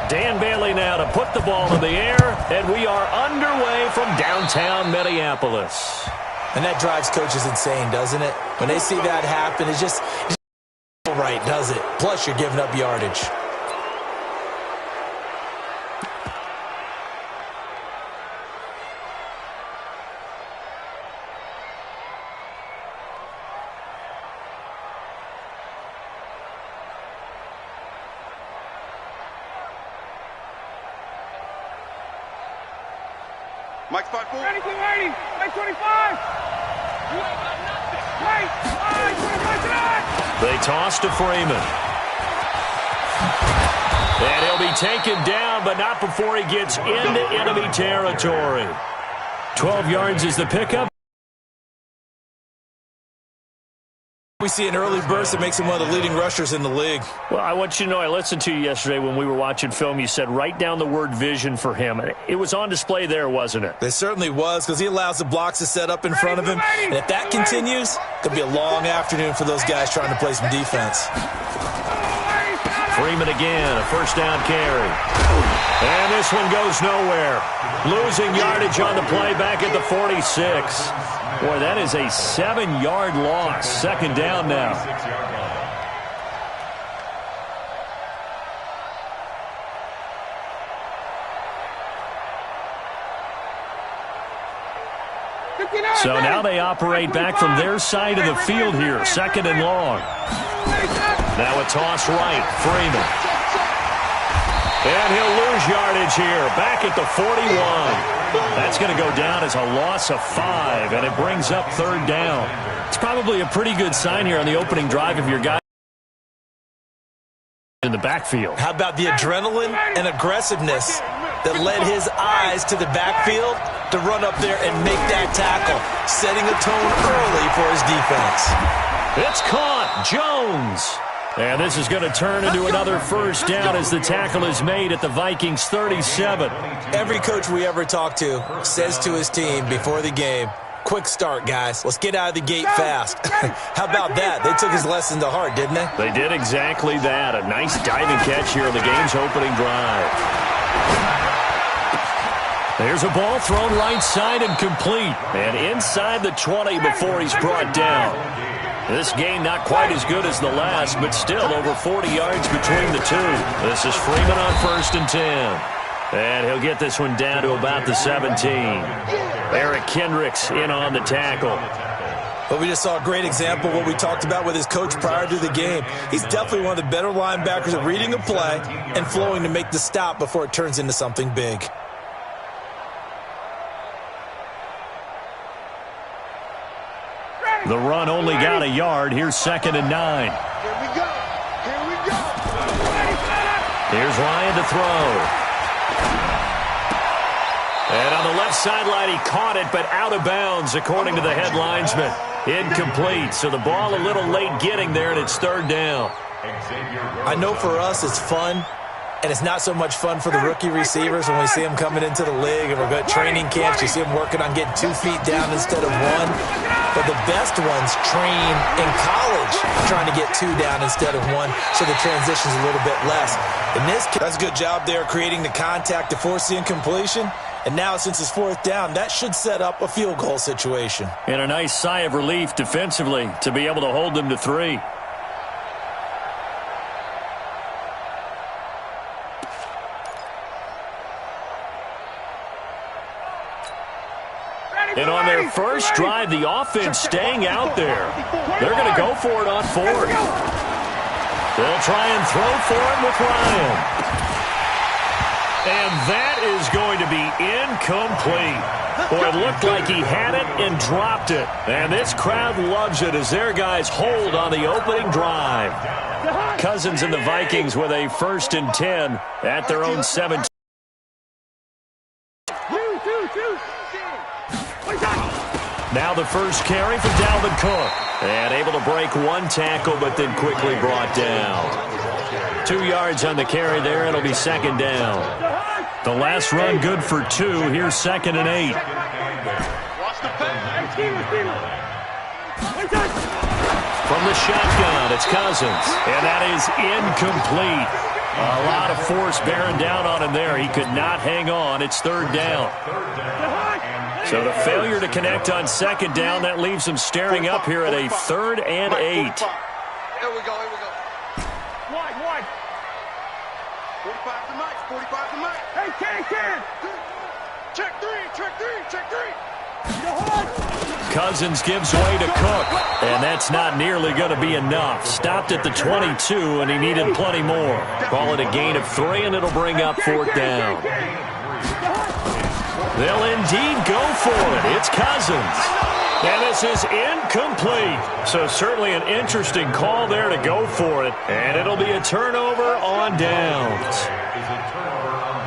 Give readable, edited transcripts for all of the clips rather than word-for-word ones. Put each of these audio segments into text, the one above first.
Dan Bailey now to put the ball in the air, and we are underway from downtown Minneapolis. And that drives coaches insane, doesn't it? When they see that happen, it's just right, does it? Plus, you're giving up yardage. Mike, spot 4. Ready, Mike 25. You ain't got nothing. Mike, 25 tonight. They toss to Freeman. And he'll be taken down, but not before he gets into enemy territory. 12 yards is the pickup. We see an early burst that makes him one of the leading rushers in the league. Well, I want you to know, I listened to you yesterday when we were watching film. You said write down the word vision for him. It was on display there, wasn't it? It certainly was, because he allows the blocks to set up in front of him. And if that continues, it could be a long afternoon for those guys trying to play some defense. Freeman again, a first down carry. And this one goes nowhere. Losing yardage on the play back at the 46. Boy, that is a 7-yard loss. Second down now. So now they operate back from their side of the field here. Second and long. Now a toss right. Freeman. And he'll lose yardage here. Back at the 41. That's going to go down as a loss of 5, and it brings up third down. It's probably a pretty good sign here on the opening drive of your guy in the backfield. How about the adrenaline and aggressiveness that led his eyes to the backfield to run up there and make that tackle, setting a tone early for his defense. It's caught. Jones. And this is going to turn into another first down as the tackle is made at the Vikings 37. Every coach we ever talk to says to his team before the game, quick start, guys. Let's get out of the gate fast. How about that? They took his lesson to heart, didn't they? They did exactly that. A nice diving catch here on the game's opening drive. There's a ball thrown right side and complete. And inside the 20 before he's brought down. This game not quite as good as the last, but still over 40 yards between the two. This is Freeman on first and 10. And he'll get this one down to about the 17. Eric Kendricks in on the tackle. But we just saw a great example of what we talked about with his coach prior to the game. He's definitely one of the better linebackers at reading a play and flowing to make the stop before it turns into something big. The run only got a yard. Here's second and 9. Here we go. Here we go. Here's Ryan to throw. And on the left sideline, he caught it, but out of bounds, according to the head linesman. Incomplete. So the ball a little late getting there, and it's third down. I know for us it's fun, and it's not so much fun for the rookie receivers when we see them coming into the league and we're going to training camps. You see them working on getting 2 feet down instead of 1. But the best ones train in college trying to get 2 down instead of 1, so the transition's a little bit less. In this case, that's a good job there creating the contact to force the incompletion. And now, since it's fourth down, that should set up a field goal situation. And a nice sigh of relief defensively to be able to hold them to 3. And on their first drive, the offense staying out there. They're going to go for it on 4th. They'll try and throw for him with Ryan. And that is going to be incomplete. Boy, it looked like he had it and dropped it. And this crowd loves it as their guys hold on the opening drive. Cousins and the Vikings with a first and 10 at their own 17. Now the first carry for Dalvin Cook. And able to break 1 tackle, but then quickly brought down. 2 yards on the carry there. It'll be second down. The last run good for 2. Here's second and 8. From the shotgun, it's Cousins. And that is incomplete. A lot of force bearing down on him there. He could not hang on. It's third down. So the failure to connect on second down, that leaves him staring up here at a 3rd and 8. Here we go, here we go. Wide. 45 to Mike, 45 to Mike. Hey, Ken. Check three. Cousins gives way to Cook, and that's not nearly going to be enough. Stopped at the 22, and he needed plenty more. Call it a gain of 3, and it'll bring up 4th down. They'll indeed go for it. It's Cousins. And this is incomplete. So certainly an interesting call there to go for it. And it'll be a turnover on downs.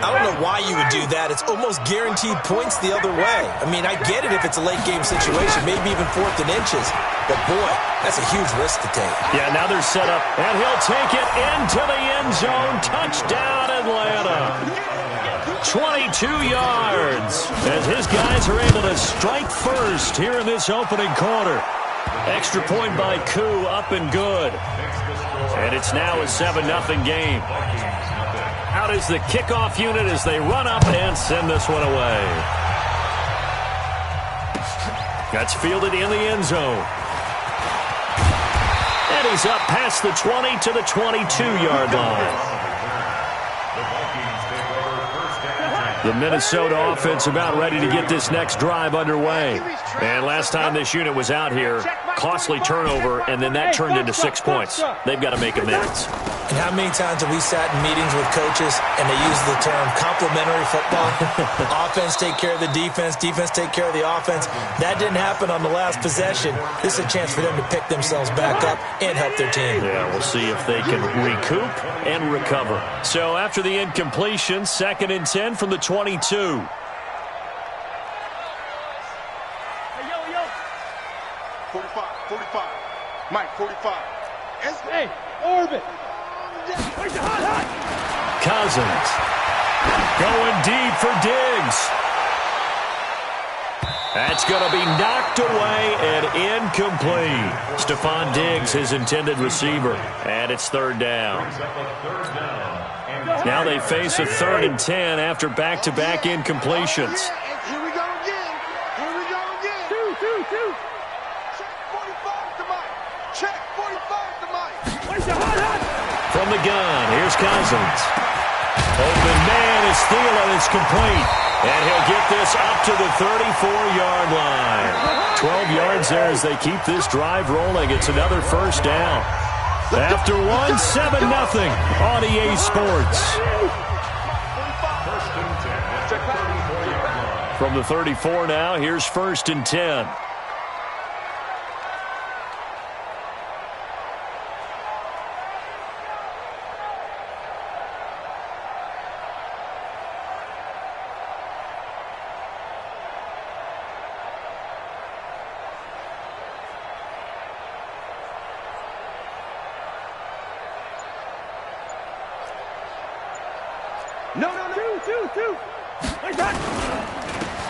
I don't know why you would do that. It's almost guaranteed points the other way. I mean, I get it if it's a late game situation, maybe even 4th and inches. But, boy, that's a huge risk to take. Yeah, now they're set up, and he'll take it into the end zone. Touchdown, Atlanta. 22 yards as his guys are able to strike first here in this opening quarter. Extra point by Koo, up and good. And it's now a 7-0 game. Out is the kickoff unit as they run up and send this one away. That's fielded in the end zone. And he's up past the 20 to the 22-yard line. The Minnesota offense about ready to get this next drive underway. And last time this unit was out here, costly turnover, and then that turned into 6 points. They've got to make amends. And how many times have we sat in meetings with coaches and they use the term complementary football? Offense take care of the defense, defense take care of the offense. That didn't happen on the last possession. This is a chance for them to pick themselves back up and help their team. Yeah, we'll see if they can recoup and recover. So after the incompletion, 2nd and 10 from the 22. Hey, yo. 45. Mike, 45. Hey, Orbit. Where's the hot? Cousins going deep for Diggs. That's going to be knocked away and incomplete. Stephon Diggs, his intended receiver. And it's 3rd down. Now they face a 3rd and 10 after back-to-back incompletions. Here we go again. Two. Check 45 to Mike. Check 45 to Mike. Where's the hot? From the gun, here's Cousins. Open man is Thielen. It's complete. And he'll get this up to the 34-yard line. 12 yards there as they keep this drive rolling. It's another 1st down. After one, 7-0 on EA Sports. From the 34 now, here's 1st and 10. No. Two. Where's that?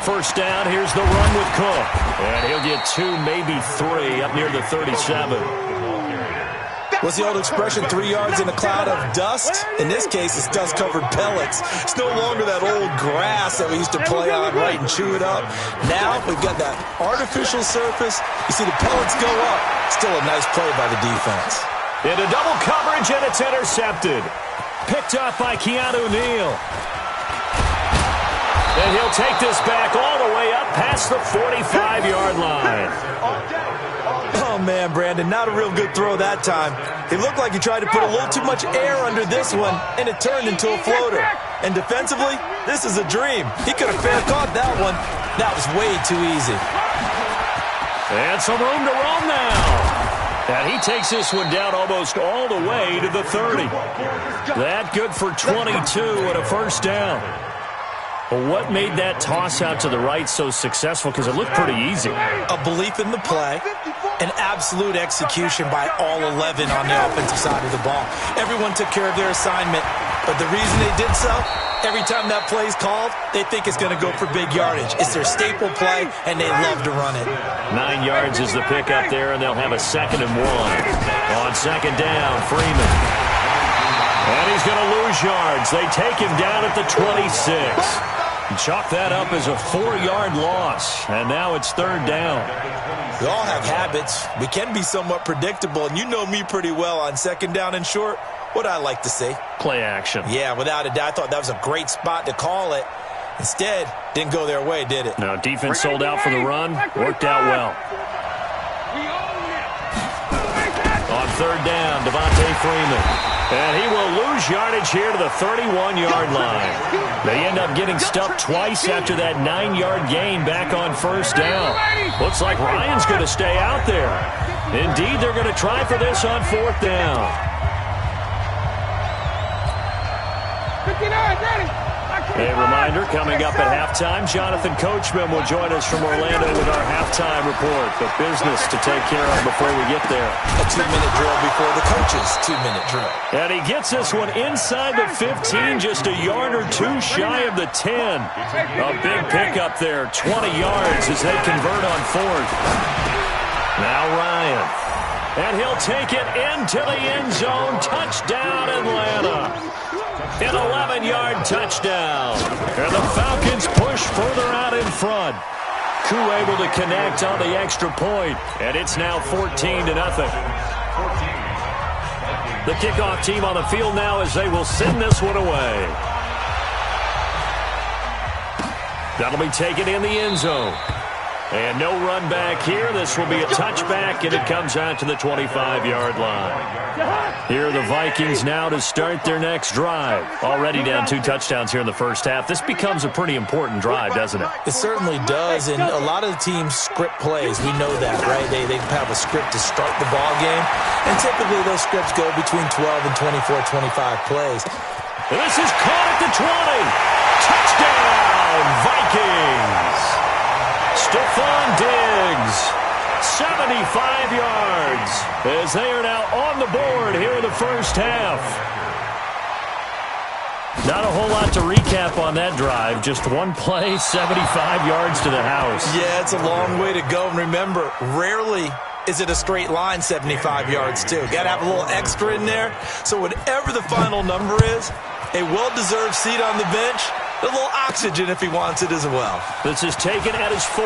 1st down, here's the run with Cook. And he'll get 2, maybe 3, up near the 37. What's the old expression, 3 yards in a cloud of dust? In this case, it's dust-covered pellets. It's no longer that old grass that we used to play on, right, and chew it up. Now we've got that artificial surface. You see the pellets go up. Still a nice play by the defense. Into double coverage, and it's intercepted. Picked off by Keanu Neal. And he'll take this back all the way up past the 45-yard line. Oh, man, Brandon, not a real good throw that time. It looked like he tried to put a little too much air under this one, and it turned into a floater. And defensively, this is a dream. He could have fair caught that one. That was way too easy. And some room to roam now. And he takes this one down almost all the way to the 30. That good for 22 and a 1st down. Well, what made that toss out to the right so successful? Because it looked pretty easy. A belief in the play, an absolute execution by all 11 on the offensive side of the ball. Everyone took care of their assignment, but the reason they did so, every time that play's called, they think it's going to go for big yardage. It's their staple play, and they love to run it. 9 yards is the pickup there, and they'll have a 2nd and 1. On 2nd down, Freeman. And he's going to lose yards. They take him down at the 26. Chalk that up as a 4-yard loss. And now it's third down. We all have habits. We can be somewhat predictable, and you know me pretty well on second down and short. What I like to say? Play action. Yeah, without a doubt. I thought that was a great spot to call it. Instead, didn't go their way, did it? No, defense sold out for the run. Worked out well. On third down, Devontae Freeman. And he will lose yardage here to the 31-yard line. They end up getting stuffed twice after that 9-yard gain back on first down. Looks like Ryan's going to stay out there. Indeed, they're going to try for this on fourth down. 59, ready. A reminder, coming up at halftime, Jonathan Coachman will join us from Orlando with our halftime report. But business to take care of before we get there. A 2-minute drill before the coach's 2-minute drill. And he gets this one inside the 15, just a yard or two shy of the 10. A big pickup there, 20 yards as they convert on fourth. Now Ryan. And he'll take it into the end zone. Touchdown, Atlanta. An 11-yard touchdown. And the Falcons push further out in front. Koo able to connect on the extra point. And it's now 14-0. The kickoff team on the field now as they will send this one away. That'll be taken in the end zone. And no run back here. This will be a touchback, and it comes out to the 25-yard line. Here are the Vikings now to start their next drive. Already down 2 touchdowns here in the first half. This becomes a pretty important drive, doesn't it? It certainly does, and a lot of the teams script plays. We know that, right? They have a script to start the ball game, and typically those scripts go between 12 and 24, 25 plays. This is caught at the 20. Touchdown, Vikings. Stephon Diggs, 75 yards, as they are now on the board here in the first half. Not a whole lot to recap on that drive. Just one play, 75 yards to the house. Yeah, it's a long way to go. And remember, rarely is it a straight line 75 yards, too. Got to have a little extra in there. So whatever the final number is, a well-deserved seat on the bench, a little oxygen if he wants it as well. This is taken at his 4.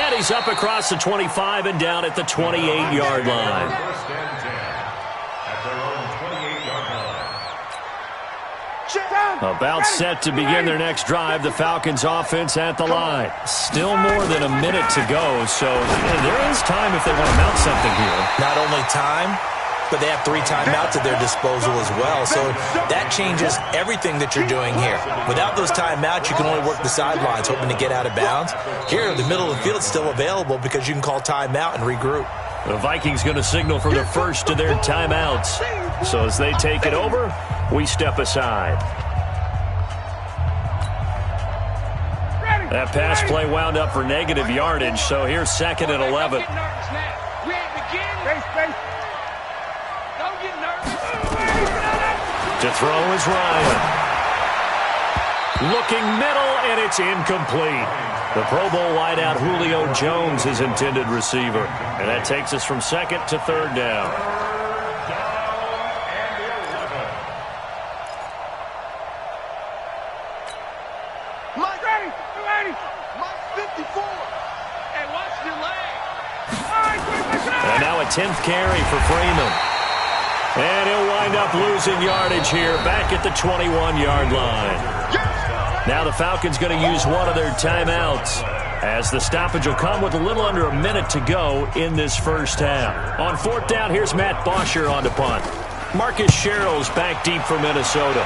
And he's up across the 25 and down at the 28-yard line. About set to begin their next drive. The Falcons offense at the line. Still more than a minute to go, so there is time if they want to mount something here. Not only time, but they have 3 timeouts at their disposal as well. So that changes everything that you're doing here. Without those timeouts, you can only work the sidelines, hoping to get out of bounds. Here, the middle of the field is still available because you can call timeout and regroup. The Vikings going to signal for the first of their timeouts. So as they take it over, we step aside. That pass play wound up for negative yardage, so here's second and 11. To throw is Ryan. Looking middle, and it's incomplete. The Pro Bowl wideout Julio Jones, his intended receiver. And that takes us from second to third down. Mike, ready. Mike 54. Hey, watch your leg. And now a 10th carry for Freeman. And he'll wind up losing yardage here back at the 21-yard line. Now the Falcons going to use one of their timeouts as the stoppage will come with a little under a minute to go in this first half. On fourth down, here's Matt Bosher on the punt. Marcus Sherrill's back deep for Minnesota.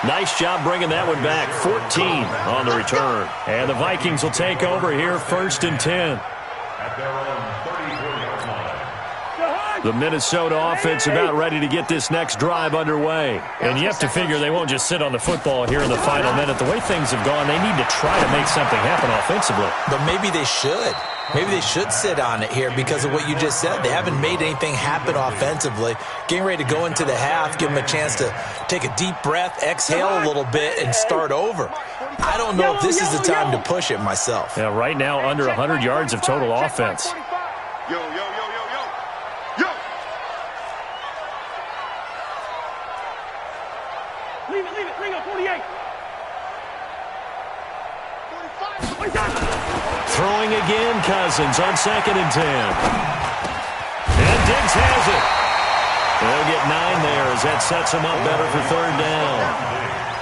Nice job bringing that one back. 14 on the return. And the Vikings will take over here first and 10. At their own 34-yard line. The Minnesota offense about ready to get this next drive underway. And you have to figure they won't just sit on the football here in the final minute. The way things have gone, they need to try to make something happen offensively. But maybe they should. Maybe they should sit on it here because of what you just said. They haven't made anything happen offensively. Getting ready to go into the half, give them a chance to take a deep breath, exhale a little bit, and start over. I don't know if this is the time to push it myself. Yeah, right now under 100 yards of total offense. Yo, yo, yo, yo, yo. Yo. Leave it. Bring up 48. 45. Throwing again, Cousins on 2nd and 10. And Diggs has it. They'll get 9 there as that sets them up better for 3rd down.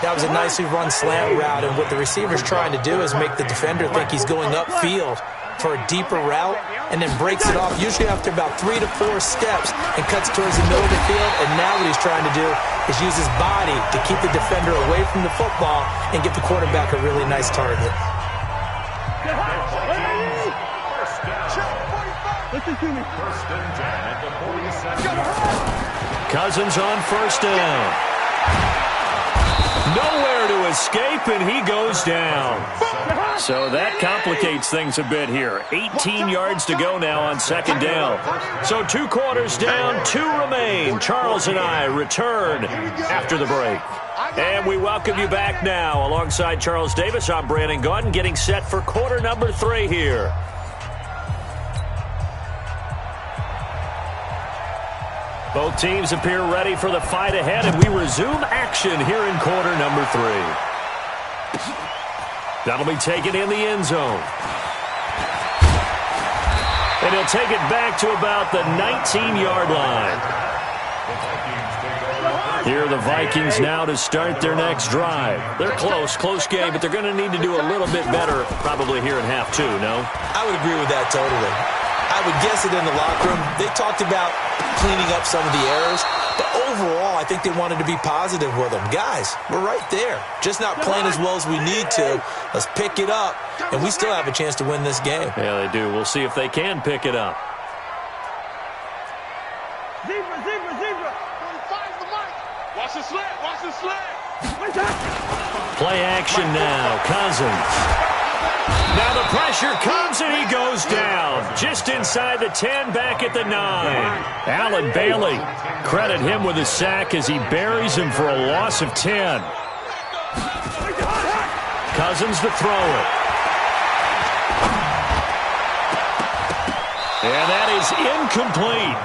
That was a nicely run slant route, and what the receiver's trying to do is make the defender think he's going upfield for a deeper route and then breaks it off, usually after about 3 to 4 steps, and cuts towards the middle of the field. And now what he's trying to do is use his body to keep the defender away from the football and get the quarterback a really nice target. Listen to me. Cousins on 1st down. Nowhere to escape, and he goes down. So that complicates things a bit here. 18 yards to go now on 2nd down. So 2 quarters down, 2 remain. Charles and I return after the break. And we welcome you back now. Alongside Charles Davis, I'm Brandon Gaudin, getting set for quarter number 3 here. Both teams appear ready for the fight ahead, and we resume action here in quarter number 3. That'll be taken in the end zone. And he'll take it back to about the 19-yard line. Here are the Vikings now to start their next drive. They're close game, but they're going to need to do a little bit better probably here in half 2, no? I would agree with that totally. I would guess it in the locker room. They talked about cleaning up some of the errors, but overall, I think they wanted to be positive with them. Guys, we're right there. Just not playing as well as we need to. Let's pick it up, and we still have a chance to win this game. Yeah, they do. We'll see if they can pick it up. Zebra. 45's the mic. Watch the slant. Play action now. Cousins. Now the pressure comes, and he goes down. Just inside the 10, back at the 9. Alan Bailey, credit him with a sack as he buries him for a loss of 10. Cousins to throw it. And that is incomplete.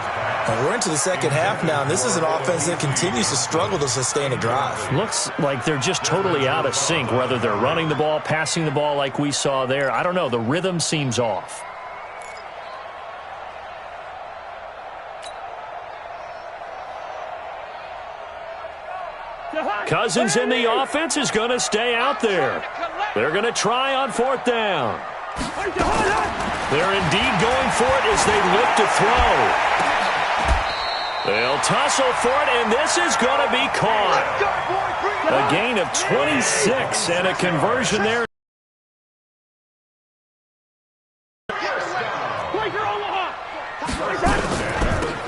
And we're into the second half now, and this is an offense that continues to struggle to sustain a drive. Looks like they're just totally out of sync, whether they're running the ball, passing the ball like we saw there. I don't know. The rhythm seems off. Cousins in the offense is going to stay out there. They're going to try on 4th down. They're indeed going for it as they look to throw. They'll tussle for it, and this is going to be caught. A gain of 26 and a conversion there.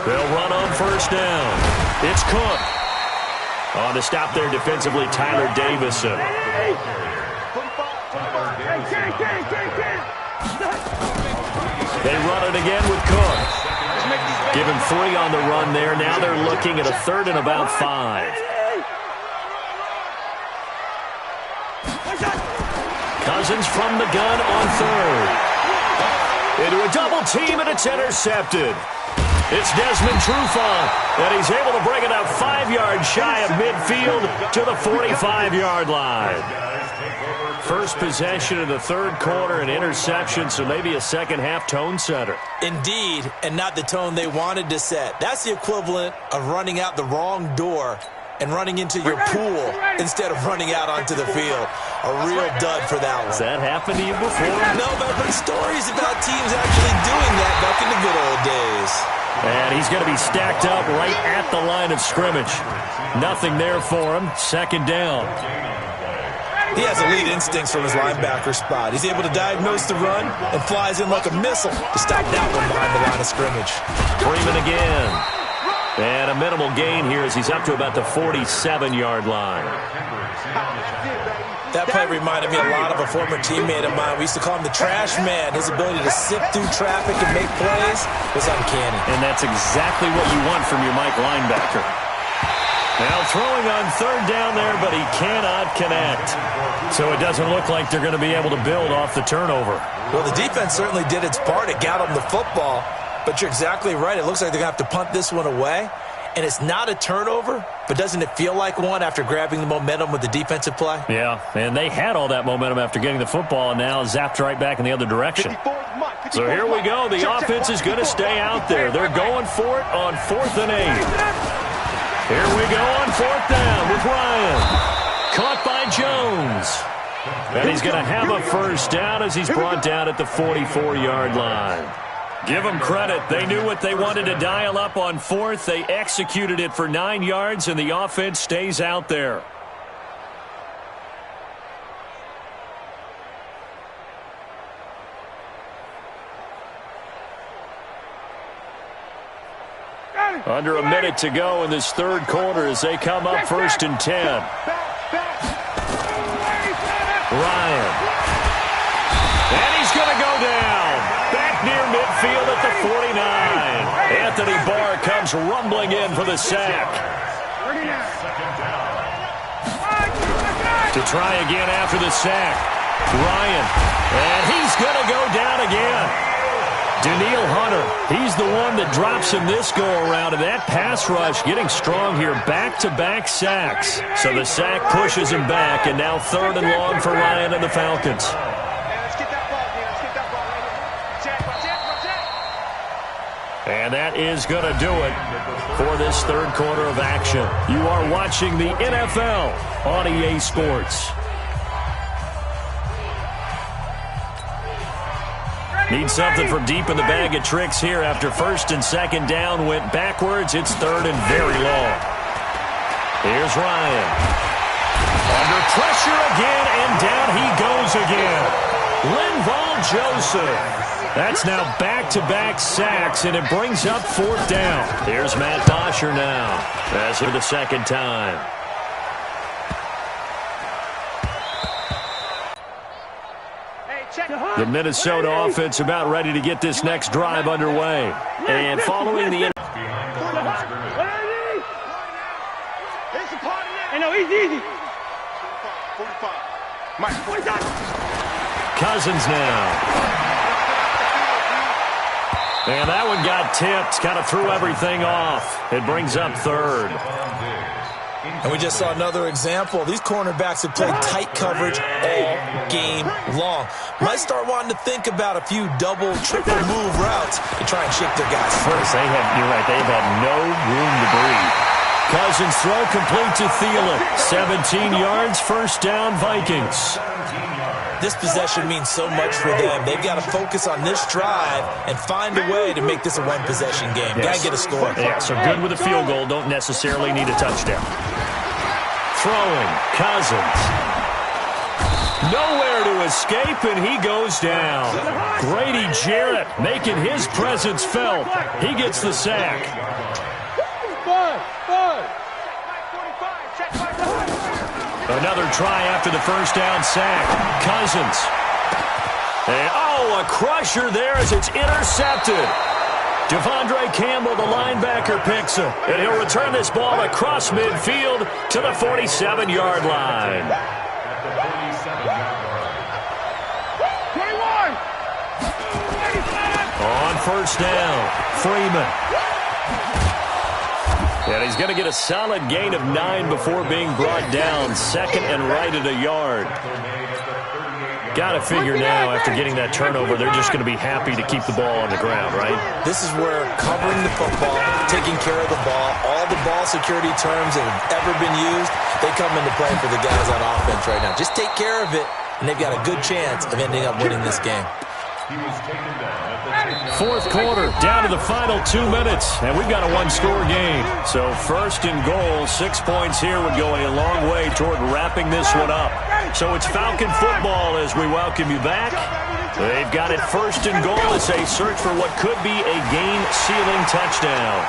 They'll run on 1st down. It's Cook. On to stop there defensively, Tyler Davison. They run it again with Cook. Give him 3 on the run there. Now they're looking at a 3rd and about 5. Cousins from the gun on 3rd. Into a double team, and it's intercepted. It's Desmond Trufant, and he's able to bring it up 5 yards shy of midfield to the 45-yard line. First possession of the 3rd quarter, an interception, so maybe a second-half tone setter. Indeed, and not the tone they wanted to set. That's the equivalent of running out the wrong door and running into your pool instead of running out onto the field. A real dud for that one. Has that happened to you before? No, but I've heard stories about teams actually doing that back in the good old days. And he's going to be stacked up right at the line of scrimmage. Nothing there for him. 2nd down. He has elite instincts from his linebacker spot. He's able to diagnose the run and flies in like a missile to stop that one behind the line of scrimmage. Freeman again. And a minimal gain here as he's up to about the 47-yard line. That play reminded me a lot of a former teammate of mine. We used to call him the trash man. His ability to sift through traffic and make plays was uncanny. And that's exactly what you want from your Mike linebacker. Now throwing on third down there, but he cannot connect. So it doesn't look like they're going to be able to build off the turnover. Well, the defense certainly did its part. It got them the football. But you're exactly right. It looks like they're going to have to punt this one away. And it's not a turnover, but doesn't it feel like one after grabbing the momentum with the defensive play? Yeah, and they had all that momentum after getting the football and now zapped right back in the other direction. So here we go. The offense is going to stay out there. They're going for it on 4th and 8. Here we go on 4th down with Ryan. Caught by Jones. And he's going to have a first down as he's brought down at the 44-yard line. Give them credit. They knew what they wanted to dial up on 4th. They executed it for 9 yards, and the offense stays out there. Under a minute to go in this third quarter as they come up 1st and 10. Ryan. And he's going to go down. Back near midfield at the 49. Anthony Barr comes rumbling in for the sack. To try again after the sack. Ryan. And he's going to go down again. Daniil Hunter, he's the one that drops him this go-around, and that pass rush getting strong here, back-to-back sacks. So the sack pushes him back, and now 3rd and long for Ryan and the Falcons. And that is going to do it for this third quarter of action. You are watching the NFL on EA Sports. Need something from deep in the bag of tricks here after 1st and 2nd down went backwards. It's 3rd and very long. Here's Ryan. Under pressure again, and down he goes again. Linval Joseph. That's now back-to-back sacks, and it brings up 4th down. Here's Matt Bosher now, as for the second time. The Minnesota offense about ready to get this next drive underway. And following the... Easy. Cousins now. And that one got tipped, kind of threw everything off. It brings up 3rd. And we just saw another example. These cornerbacks have played tight coverage all game long. Might start wanting to think about a few double, triple move routes to try and shake their guys first. You're right, they've had no room to breathe. Cousins throw complete to Thielen. 17 yards, 1st down, Vikings. This possession means so much for them. They've got to focus on this drive and find a way to make this a one-possession game. Yes. Got to get a score. Yeah, so good with a field goal. Don't necessarily need a touchdown. Throwing, Cousins. Nowhere to escape, and he goes down. Grady Jarrett making his presence felt. He gets the sack. Another try after the 1st down sack. Cousins. And, a crusher there as it's intercepted. Devondre Campbell, the linebacker, picks it. And he'll return this ball across midfield to the 47-yard line. 21. On 1st down, Freeman. And he's going to get a solid gain of 9 before being brought down. 2nd and right at a yard. Got to figure now, after getting that turnover, they're just going to be happy to keep the ball on the ground, right? This is where covering the football, taking care of the ball, all the ball security terms that have ever been used, they come into play for the guys on offense right now. Just take care of it, and they've got a good chance of ending up winning this game. Fourth quarter, down to the final 2 minutes, and we've got a one-score game. So first and goal, 6 points here would go a long way toward wrapping this one up. So it's Falcon football as we welcome you back. They've got it first and goal as they search for what could be a game-sealing touchdown.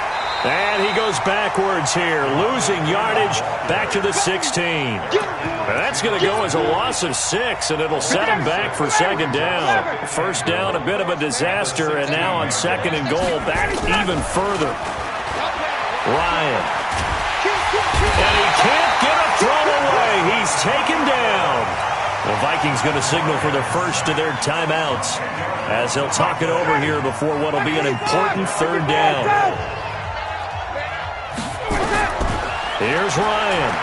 And he goes backwards here, losing yardage back to the 16. And that's going to go as a loss of 6, and it'll set him back for second down. First down, a bit of a disaster, and now on second and goal, back even further. Ryan. And he can't get a throw away. He's taken down. The Vikings going to signal for the first of their timeouts as they'll talk it over here before what will be an important third down. Here's Ryan.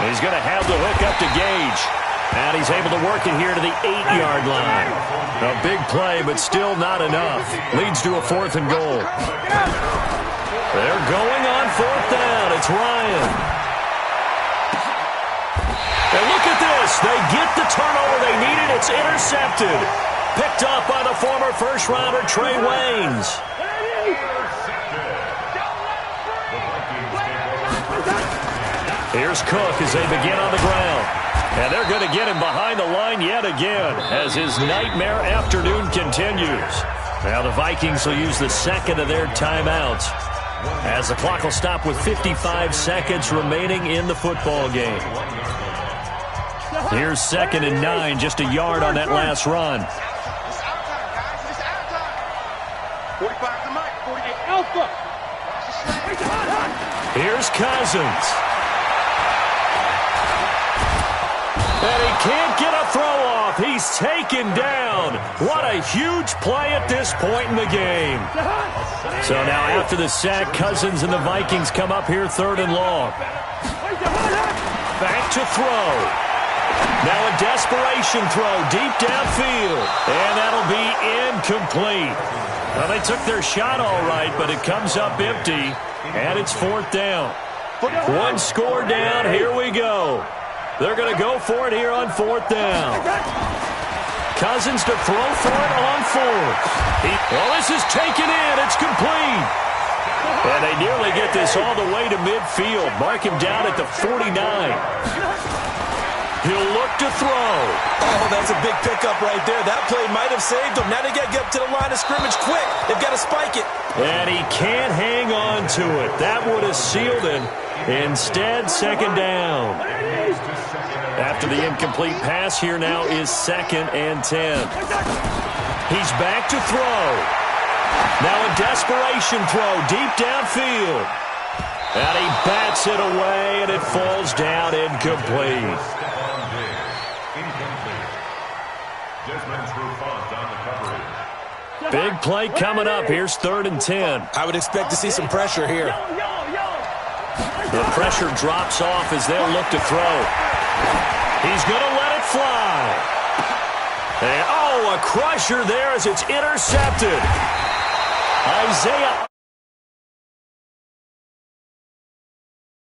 He's going to have the hook up to Gage. And he's able to work it here to the 8-yard line. A big play, but still not enough. Leads to a fourth and goal. They're going on fourth down. It's Ryan. And look at this. They get the turnover they needed. It's intercepted. Picked up by the former first-rounder Trey Waynes. Here's Cook as they begin on the ground. And they're going to get him behind the line yet again as his nightmare afternoon continues. Now the Vikings will use the second of their timeouts as the clock will stop with 55 seconds remaining in the football game. Here's second and 9, just a yard on that last run. It's our time, guys. It's our time. 45 to Mike. 48 Alpha. Here's Cousins. And he can't get a throw off. He's taken down. What a huge play at this point in the game. So now after the sack, Cousins and the Vikings come up here third and long. Back to throw. Now a desperation throw deep downfield. And that'll be incomplete. Well, they took their shot all right, but it comes up empty. And it's fourth down. One score down. Here we go. They're going to go for it here on fourth down. Cousins to throw for it on fourth. Well, this is taken in. It's complete. And they nearly get this all the way to midfield. Mark him down at the 49. He'll look to throw. Oh, that's a big pickup right there. That play might have saved them. Now they got to get up to the line of scrimmage quick. They've got to spike it. And he can't hang on to it. That would have sealed it. Instead, second down. After the incomplete pass, here now is second and 10. He's back to throw. Now a desperation throw deep downfield. And he bats it away, and it falls down incomplete. Big play coming up. Here's third and 10. I would expect to see some pressure here. The pressure drops off as they'll look to throw. He's going to let it fly. And, oh, a crusher there as it's intercepted. Isaiah